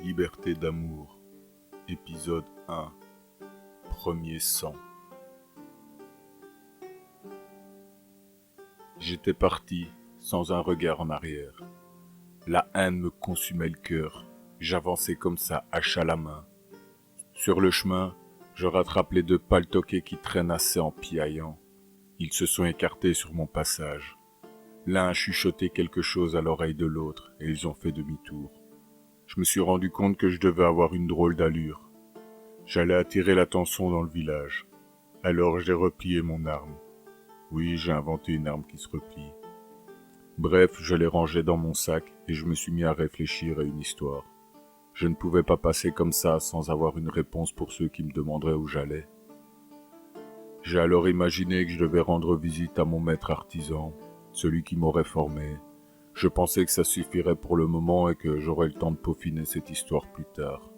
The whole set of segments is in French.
Liberté d'amour, épisode 1, premier sang. J'étais parti sans un regard en arrière. La haine me consumait le cœur. J'avançais comme ça, hache à la main. Sur le chemin, je rattrape les deux paltoquets qui traînassaient en piaillant. Ils se sont écartés sur mon passage. L'un a chuchoté quelque chose à l'oreille de l'autre et ils ont fait demi-tour. Je me suis rendu compte que je devais avoir une drôle d'allure. J'allais attirer l'attention dans le village. Alors j'ai replié mon arme. Oui, j'ai inventé une arme qui se replie. Bref, je l'ai rangée dans mon sac et je me suis mis à réfléchir à une histoire. Je ne pouvais pas passer comme ça sans avoir une réponse pour ceux qui me demanderaient où j'allais. J'ai alors imaginé que je devais rendre visite à mon maître artisan, celui qui m'aurait formé. Je pensais que ça suffirait pour le moment et que j'aurais le temps de peaufiner cette histoire plus tard.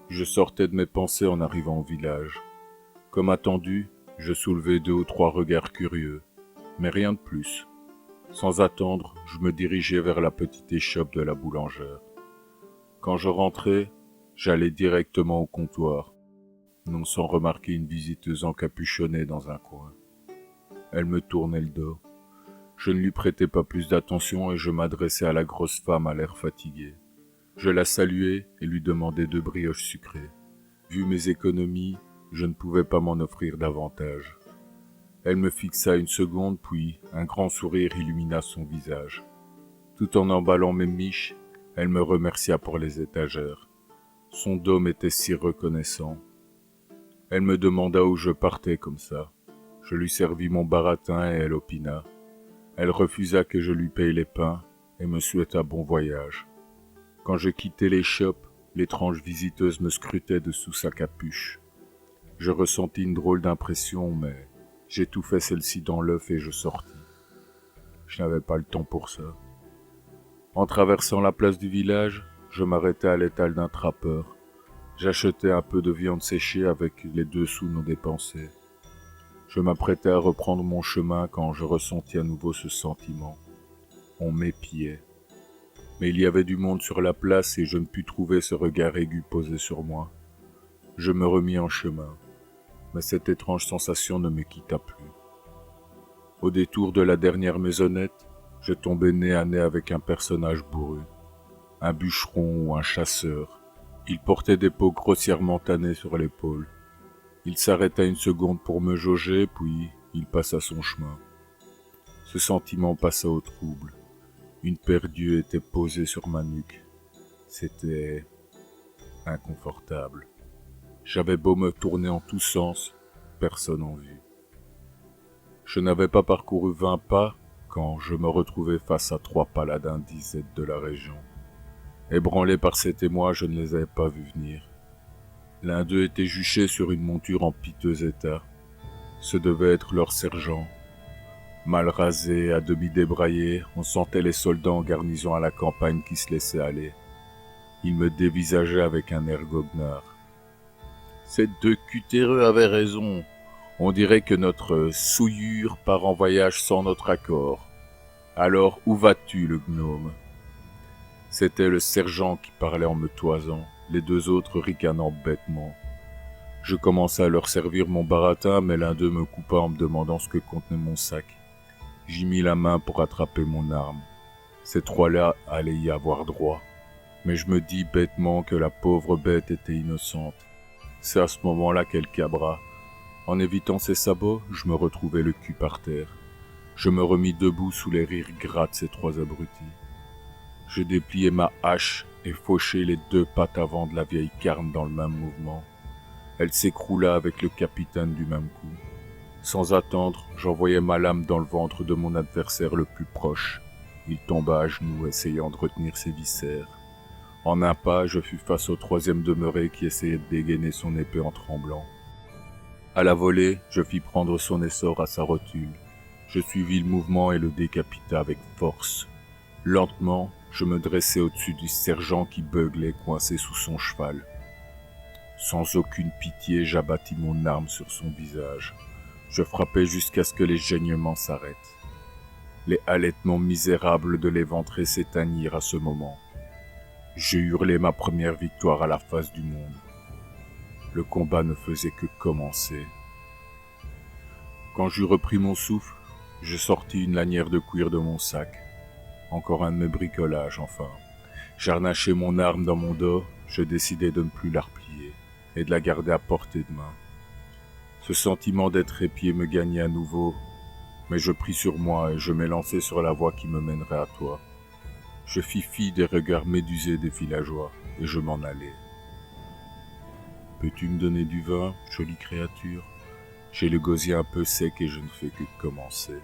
Je sortais de mes pensées en arrivant au village. Comme attendu, je soulevai 2 ou 3 regards curieux, mais rien de plus. Sans attendre, je me dirigeais vers la petite échoppe de la boulangère. Quand je rentrais, j'allais directement au comptoir, non sans remarquer une visiteuse encapuchonnée dans un coin. Elle me tournait le dos. Je ne lui prêtais pas plus d'attention et je m'adressais à la grosse femme à l'air fatigué. Je la saluai et lui demandai 2 brioches sucrées. Vu mes économies, je ne pouvais pas m'en offrir davantage. Elle me fixa une seconde, puis un grand sourire illumina son visage. Tout en emballant mes miches, elle me remercia pour les étagères. Son dôme était si reconnaissant. Elle me demanda où je partais comme ça. Je lui servis mon baratin et elle opina. Elle refusa que je lui paye les pains et me souhaita bon voyage. Quand je quittais l'échoppe, l'étrange visiteuse me scrutait de sous sa capuche. Je ressentis une drôle d'impression, mais j'étouffai celle-ci dans l'œuf et je sortis. Je n'avais pas le temps pour ça. En traversant la place du village, je m'arrêtai à l'étal d'un trappeur. J'achetai un peu de viande séchée avec les 2 sous non dépensés. Je m'apprêtais à reprendre mon chemin quand je ressentis à nouveau ce sentiment. On m'épiait. Mais il y avait du monde sur la place et je ne pus trouver ce regard aigu posé sur moi. Je me remis en chemin, mais cette étrange sensation ne me quitta plus. Au détour de la dernière maisonnette, je tombai nez à nez avec un personnage bourru, un bûcheron ou un chasseur. Il portait des peaux grossièrement tannées sur l'épaule. Il s'arrêta une seconde pour me jauger, puis il passa son chemin. Ce sentiment passa au trouble. Une paire d'yeux était posée sur ma nuque. C'était inconfortable. J'avais beau me tourner en tous sens, personne en vue. Je n'avais pas parcouru 20 pas quand je me retrouvai face à 3 paladins disettes de la région. Ébranlés par cet émoi, je ne les avais pas vus venir. L'un d'eux était juché sur une monture en piteux état. Ce devait être leur sergent. Mal rasé, à demi débraillé, on sentait les soldats en garnison à la campagne qui se laissaient aller. Il me dévisageait avec un air goguenard. Ces 2 cutéreux avaient raison. On dirait que notre souillure part en voyage sans notre accord. Alors où vas-tu, le gnome ? C'était le sergent qui parlait en me toisant, les 2 autres ricanant bêtement. Je commençai à leur servir mon baratin, mais l'un d'eux me coupa en me demandant ce que contenait mon sac. J'y mis la main pour attraper mon arme. Ces 3-là allaient y avoir droit. Mais je me dis bêtement que la pauvre bête était innocente. C'est à ce moment-là qu'elle cabra. En évitant ses sabots, je me retrouvai le cul par terre. Je me remis debout sous les rires gras de ces 3 abrutis. Je dépliai ma hache et fauchai les 2 pattes avant de la vieille carne dans le même mouvement. Elle s'écroula avec le capitaine du même coup. Sans attendre, j'envoyai ma lame dans le ventre de mon adversaire le plus proche. Il tomba à genoux, essayant de retenir ses viscères. En un pas, je fus face au 3e demeuré qui essayait de dégainer son épée en tremblant. À la volée, je fis prendre son essor à sa rotule. Je suivis le mouvement et le décapita avec force. Lentement, je me dressai au-dessus du sergent qui beuglait coincé sous son cheval. Sans aucune pitié, j'abattis mon arme sur son visage. Je frappai jusqu'à ce que les geignements s'arrêtent. Les halètements misérables de l'éventré s'éteignirent à ce moment. J'ai hurlé ma première victoire à la face du monde. Le combat ne faisait que commencer. Quand j'eus repris mon souffle, je sortis une lanière de cuir de mon sac. Encore un de mes bricolages, enfin. J'harnachai mon arme dans mon dos, je décidai de ne plus la replier et de la garder à portée de main. Ce sentiment d'être épié me gagnait à nouveau, mais je pris sur moi et je m'élançai sur la voie qui me mènerait à toi. Je fis fi des regards médusés des villageois et je m'en allai. Peux-tu me donner du vin, jolie créature? J'ai le gosier un peu sec et je ne fais que commencer.